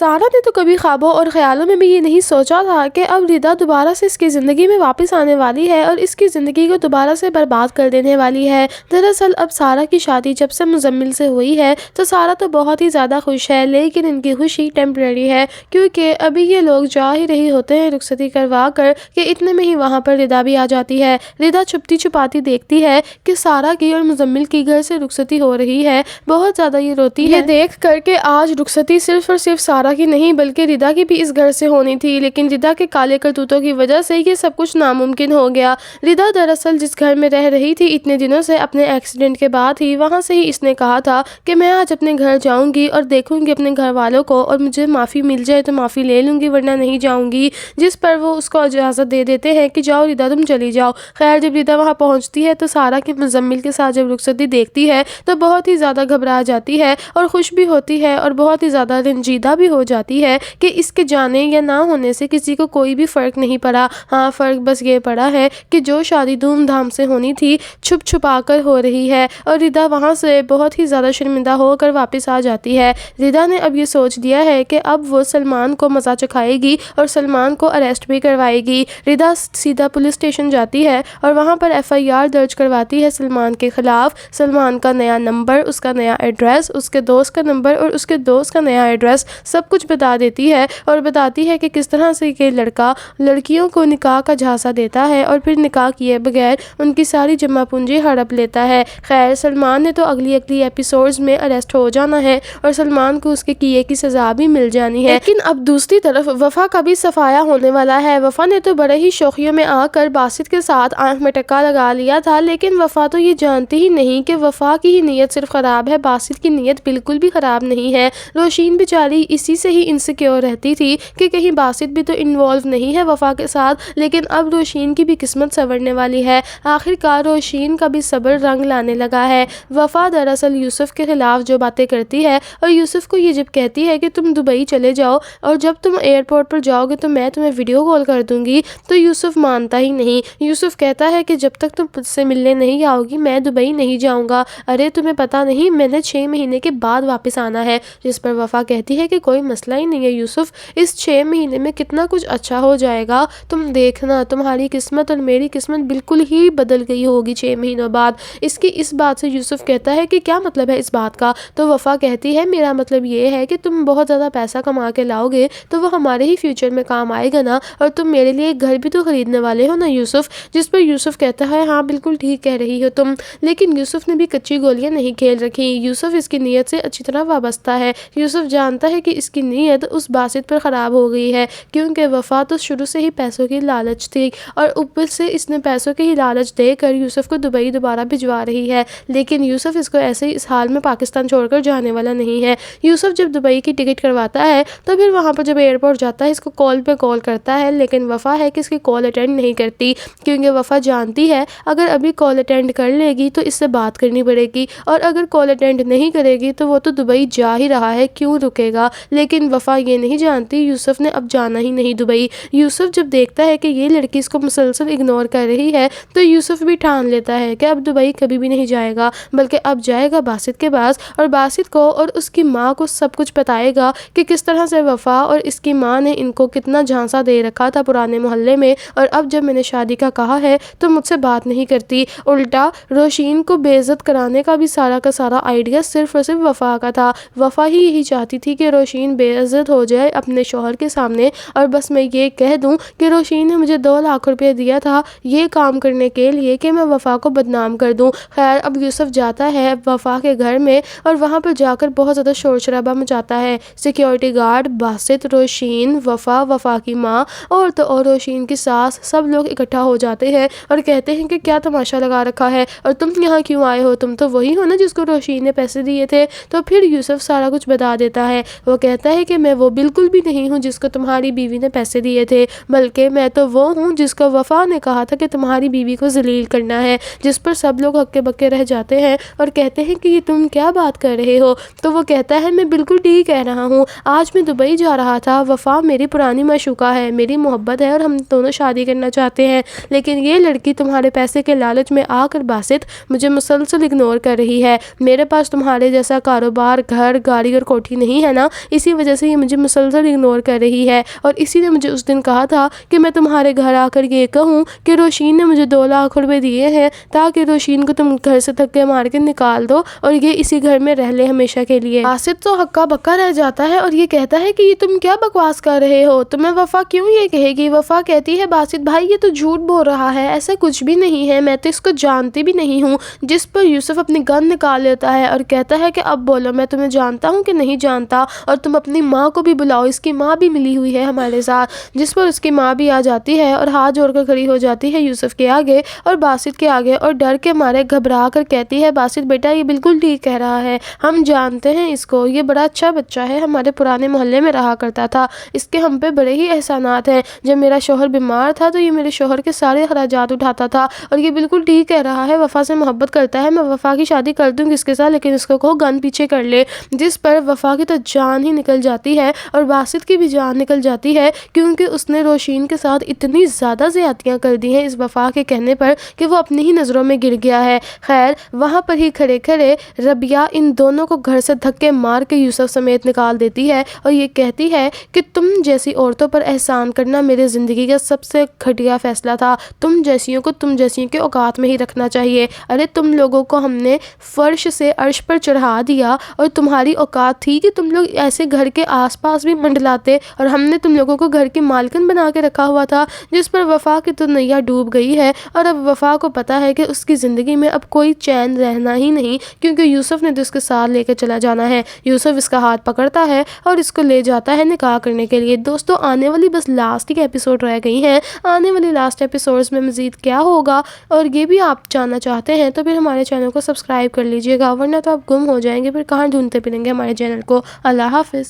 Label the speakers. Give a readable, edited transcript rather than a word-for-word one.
Speaker 1: سارا نے تو کبھی خوابوں اور خیالوں میں بھی یہ نہیں سوچا تھا کہ اب ردا دوبارہ سے اس کی زندگی میں واپس آنے والی ہے اور اس کی زندگی کو دوبارہ سے برباد کر دینے والی ہے۔ دراصل اب سارا کی شادی جب سے مزمل سے ہوئی ہے تو سارا تو بہت ہی زیادہ خوش ہے، لیکن ان کی خوشی ٹیمپرری ہے کیونکہ ابھی یہ لوگ جا ہی رہے ہوتے ہیں رخصتی کروا کر کہ اتنے میں ہی وہاں پر ردا بھی آ جاتی ہے۔ ردا چھپتی چھپاتی دیکھتی ہے کہ سارا کی اور مزمل کی گھر سے رخصتی ہو رہی ہے، بہت زیادہ یہ روتی ہے یہ دیکھ کر کہ آج رخصتی صرف اور صرف سارا کی نہیں بلکہ ردا کی بھی اس گھر سے ہونی تھی، لیکن ردا کے کالے کرتوتوں کی وجہ سے یہ سب کچھ ناممکن ہو گیا۔ ردا دراصل جس گھر میں رہ رہی تھی اتنے دنوں سے اپنے ایکسیڈنٹ کے بعد ہی، وہاں سے ہی اس نے کہا تھا کہ میں آج اپنے گھر جاؤں گی اور دیکھوں گی اپنے گھر والوں کو، اور مجھے معافی مل جائے تو معافی لے لوں گی ورنہ نہیں جاؤں گی، جس پر وہ اس کو اجازت دے دیتے ہیں کہ جاؤ ردا تم چلی جاؤ۔ خیر جب ردا وہاں پہنچتی ہے تو سارا کے مزمل کے ساتھ جب رخصتی دیکھتی ہے تو بہت ہی زیادہ گھبرا جاتی ہے اور خوش بھی ہوتی ہے اور بہت ہی زیادہ رنجیدہ بھی ہو جاتی ہے کہ اس کے جانے یا نہ ہونے سے کسی کو کوئی بھی فرق نہیں پڑا۔ ہاں فرق بس یہ پڑا ہے کہ جو شادی دھوم دھام سے ہونی تھی چھپ چھپا کر ہو رہی ہے، اور ردا وہاں سے بہت ہی زیادہ شرمندہ ہو کر واپس آ جاتی ہے۔ ردا نے اب یہ سوچ لیا ہے کہ اب وہ سلمان کو مزہ چکھائے گی اور سلمان کو اریسٹ بھی کروائے گی۔ ردا سیدھا پولیس اسٹیشن جاتی ہے اور وہاں پر FIR درج کرواتی ہے سلمان کے خلاف۔ سلمان کا نیا نمبر، اس کا نیا ایڈریس، اس کے دوست کا نمبر اور اس کے دوست کا نیا ایڈریس سب کچھ بتا دیتی ہے، اور بتاتی ہے کہ کس طرح سے یہ لڑکا لڑکیوں کو نکاح کا جھانسا دیتا ہے اور پھر نکاح کیے بغیر ان کی ساری جمع پونجی ہڑپ لیتا ہے۔ خیر سلمان نے تو اگلی ایپیسوڈز میں اریسٹ ہو جانا ہے اور سلمان کو اس کے کیے کی سزا بھی مل جانی ہے، لیکن اب دوسری طرف وفا کا بھی صفایا ہونے والا ہے۔ وفا نے تو بڑے ہی شوخیوں میں آ کر باسط کے ساتھ آنکھ میں ٹکا لگا لیا تھا، لیکن وفا تو یہ جانتی ہی نہیں کہ وفا کی ہی نیت صرف خراب ہے، باسط کی نیت بالکل بھی خراب نہیں ہے۔ روشین بیچاری اسی سے ہی انسیکیور رہتی تھی کہ کہیں باسط بھی تو انوالو نہیں ہے وفا کے ساتھ، لیکن اب روشین کی بھی قسمت سنورنے والی ہے۔ آخر کار روشین کا بھی صبر رنگ لانے لگا ہے۔ وفا دراصل یوسف کے خلاف جو باتیں کرتی ہے اور یوسف کو یہ جب کہتی ہے کہ تم دبئی چلے جاؤ اور جب تم ایئرپورٹ پر جاؤ گے تو میں تمہیں ویڈیو کال کر دوں گی، تو یوسف مانتا ہی نہیں۔ یوسف کہتا ہے کہ جب تک تم مجھ سے ملنے نہیں آؤ گی میں دبئی نہیں جاؤں گا۔ ارے تمہیں پتا نہیں میں نے 6 مہینے کے بعد واپس آنا ہے، جس پر وفا کہتی ہے کہ کوئی مسئلہ ہی نہیں ہے یوسف، اس 6 مہینے میں کتنا کچھ اچھا ہو جائے گا، تم دیکھنا تمہاری قسمت اور میری قسمت بالکل ہی بدل گئی ہوگی 6 مہینوں بعد۔ اس کی اس بات سے یوسف کہتا ہے کہ کیا مطلب ہے اس بات کا؟ تو وفا کہتی ہے میرا مطلب یہ ہے کہ تم بہت زیادہ پیسہ کما کے لاؤ گے تو وہ ہمارے ہی فیوچر میں کام آئے گا نا، اور تم میرے لیے ایک گھر بھی تو خریدنے والے ہو نا یوسف، جس پر یوسف کہتا ہے ہاں بالکل ٹھیک کہہ رہی ہو تم۔ لیکن یوسف نے بھی کچی گولیاں نہیں کھیل رکھی، یوسف اس کی نیت سے اچھی طرح وابستہ ہے۔ یوسف جانتا ہے کہ اس کی نیت اس باسط پر خراب ہو گئی ہے، کیونکہ وفا تو شروع سے ہی پیسوں کی لالچ تھی اور اوپر سے اس نے پیسوں کی ہی لالچ دے کر یوسف کو دبئی دوبارہ بھجوا رہی ہے، لیکن یوسف اس کو ایسے ہی اس حال میں پاکستان چھوڑ کر جانے والا نہیں ہے۔ یوسف جب دبئی کی ٹکٹ کرواتا ہے تو پھر وہاں پر جب ایئرپورٹ جاتا ہے اس کو کال پہ کال کرتا ہے، لیکن وفا ہے کہ اس کی کال اٹینڈ نہیں کرتی، کیونکہ وفا جانتی ہے اگر ابھی کال اٹینڈ کر لے گی تو اس سے بات کرنی پڑے گی، اور اگر کال اٹینڈ نہیں کرے گی تو وہ تو دبئی جا ہی رہا ہے کیوں رکے گا۔ لیکن وفا یہ نہیں جانتی یوسف نے اب جانا ہی نہیں دبئی۔ یوسف جب دیکھتا ہے کہ یہ لڑکی اس کو مسلسل اگنور کر رہی ہے تو یوسف بھی ٹھان لیتا ہے کہ اب دبئی کبھی بھی نہیں جائے گا، بلکہ اب جائے گا باسط کے پاس اور باسط کو اور اس کی ماں کو سب کچھ بتائے گا کہ کس طرح سے وفا اور اس کی ماں نے ان کو کتنا جھانسا دے رکھا تھا پرانے محلے میں، اور اب جب میں نے شادی کا کہا ہے تو مجھ سے بات نہیں کرتی۔ الٹا روشین کو بے عزت کرانے کا بھی سارا کا سارا آئیڈیا صرف اور صرف وفا کا تھا۔ وفا ہی یہی چاہتی تھی کہ روشین بے عزت ہو جائے اپنے شوہر کے سامنے، اور بس میں یہ کہہ دوں کہ روشین نے مجھے 2 لاکھ روپے دیا تھا یہ کام کرنے کے لیے کہ میں وفا کو بدنام کر دوں۔ خیر اب یوسف جاتا ہے وفا کے گھر میں اور وہاں پر جا کر بہت زیادہ شور شرابہ مچاتا ہے۔ سیکیورٹی گارڈ، باسط، روشین، وفا کی ماں اور روشین کی ساس سب لوگ اکٹھا ہو جاتے ہیں اور کہتے ہیں کہ کیا تماشا لگا رکھا ہے اور تم یہاں کیوں آئے ہو، تم تو وہی ہو نا جس کو روشین نے پیسے دیے تھے۔ تو پھر یوسف سارا کچھ بتا دیتا ہے، وہ کہتا ہے کہ میں وہ بالکل بھی نہیں ہوں جس کو تمہاری بیوی نے پیسے دیے تھے، بلکہ میں تو وہ ہوں جس کو وفا نے کہا تھا کہ تمہاری بیوی کو ذلیل کرنا ہے، جس پر سب لوگ ہکے بکے رہ جاتے ہیں اور کہتے ہیں کہ یہ تم کیا بات کر رہے ہو۔ تو وہ کہتا ہے میں بالکل ٹھیک کہہ رہا ہوں، آج میں دبئی جا رہا تھا، وفا میری پرانی معشوقہ ہے، میری محبت ہے اور ہم دونوں شادی کرنا چاہتے ہیں، لیکن یہ لڑکی تمہارے پیسے کے لالچ میں آ کر باسط مجھے مسلسل اگنور کر رہی ہے۔ میرے پاس تمہارے جیسا کاروبار، گھر، گاڑی اور کوٹھی نہیں ہے نا، اسی اسی وجہ سے یہ مجھے مسلسل اگنور کر رہی ہے، اور اسی نے مجھے اس دن کہا تھا کہ میں تمہارے گھر آ کر یہ کہوں کہ روشین نے مجھے 2 لاکھ روپے دیے ہیں تاکہ روشین کو تم گھر سے دھکے مار کے نکال دو اور یہ اسی گھر میں رہ لے ہمیشہ کے لیے۔ باسط تو ہکا بکا رہ جاتا ہے اور یہ کہتا ہے کہ یہ تم کیا بکواس کر رہے ہو، تمہیں وفا کیوں یہ کہے گی؟ وفا کہتی ہے باسط بھائی یہ تو جھوٹ بول رہا ہے، ایسا کچھ بھی نہیں ہے، میں تو اس کو جانتی بھی نہیں ہوں۔ جس پر یوسف اپنی گن نکال لیتا ہے اور کہتا ہے کہ اب بولو میں تمہیں جانتا ہوں کہ نہیں جانتا، اور تم اپنی ماں کو بھی بلاؤ، اس کی ماں بھی ملی ہوئی ہے ہمارے ساتھ۔ جس پر اس کی ماں بھی آ جاتی ہے اور ہاتھ جوڑ کر کھڑی ہو جاتی ہے یوسف کے آگے اور باسط کے آگے، اور ڈر کے مارے گھبرا کر کہتی ہے باسط بیٹا یہ بالکل ٹھیک کہہ رہا ہے، ہم جانتے ہیں اس کو، یہ بڑا اچھا بچہ ہے، ہمارے پرانے محلے میں رہا کرتا تھا، اس کے ہم پہ بڑے ہی احسانات ہیں، جب میرا شوہر بیمار تھا تو یہ میرے شوہر کے سارے اخراجات اٹھاتا تھا، اور یہ بالکل ٹھیک کہہ رہا ہے، وفا سے محبت کرتا ہے، میں وفا کی شادی کر دوں کس کے ساتھ، لیکن اس کو کہو گن پیچھے کر لے۔ جس پر وفا کی تو جان ہی نکل جاتی ہے اور باسط کی بھی جان نکل جاتی ہے، کیونکہ اس نے روشین کے ساتھ اتنی زیادہ زیادتیاں کر دی ہیں اس وفا کے کہنے پر کہ وہ اپنی ہی نظروں میں گر گیا ہے۔ خیر وہاں پر ہی کھڑے کھڑے ربیہ ان دونوں کو گھر سے دھکے مار کے یوسف سمیت نکال دیتی ہے اور یہ کہتی ہے کہ تم جیسی عورتوں پر احسان کرنا میرے زندگی کا سب سے گھٹیا فیصلہ تھا، تم جیسیوں کو تم جیسیوں کے اوقات میں ہی رکھنا چاہیے، ارے تم لوگوں کو ہم نے فرش سے عرش پر چڑھا دیا اور تمہاری اوقات تھی کہ تم لوگ ایسے گھر کے آس پاس بھی منڈلاتے، اور ہم نے تم لوگوں کو گھر کی مالکن بنا کے رکھا ہوا تھا۔ جس پر وفا کی تو نیا ڈوب گئی ہے اور اب وفا کو پتا ہے کہ اس کی زندگی میں اب کوئی چین رہنا ہی نہیں، کیونکہ یوسف نے تو اس کے ساتھ لے کے چلا جانا ہے۔ یوسف اس کا ہاتھ پکڑتا ہے اور اس کو لے جاتا ہے نکاح کرنے کے لیے۔ دوستو آنے والی بس لاسٹ ہی ایپیسوڈ رہ گئی ہیں، آنے والی لاسٹ ایپیسوڈز میں مزید کیا ہوگا اور یہ بھی آپ جاننا چاہتے ہیں تو پھر ہمارے چینل کو سبسکرائب کر لیجئے گا، ورنہ تو آپ گم ہو جائیں گے، پھر کہاں ڈھونڈتے پھریں گے ہمارے چینل کو۔ اللہ حافظ۔